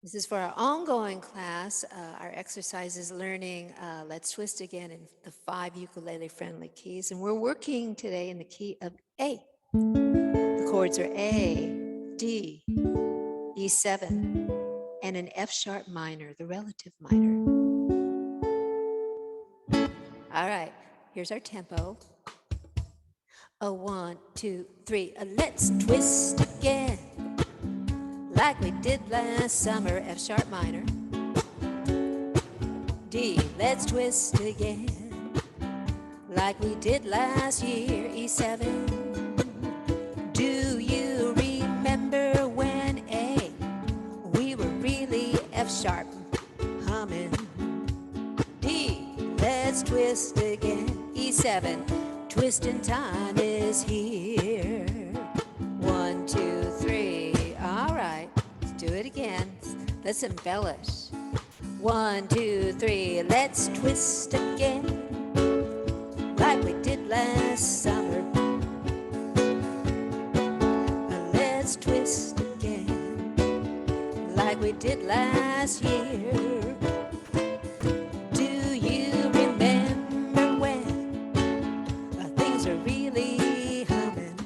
This is for our ongoing class. Our exercise is learning Let's Twist Again in the 5 ukulele-friendly keys. And we're working today in the key of A. The chords are A, D, E7, and an F sharp minor, the relative minor. All right, here's our tempo. A 1, 2, 3, let's twist again. Like we did last summer, F sharp minor. D, let's twist again. Like we did last year, E7. Do you remember when A, we were really F sharp humming? D, let's twist again, E7. Twisting time is here. 1, 2, 3. All right, let's do it again. Let's embellish. 1, 2, 3. Let's twist again, like we did last summer. Let's twist again, like we did last year. Do you remember when things are really humming?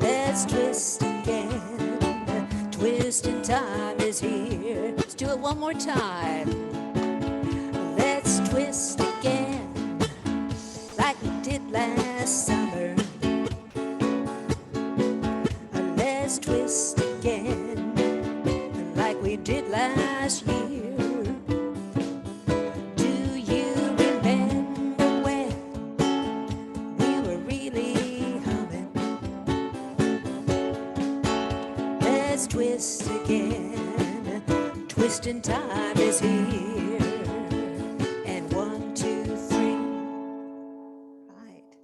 Let's twist again. Twisting time is here. Let's do it one more time. Let's twist again, like we did last summer. Let's twist again, like we did last year. Do you remember when we were really humming? Let's twist again. Twisting time is here.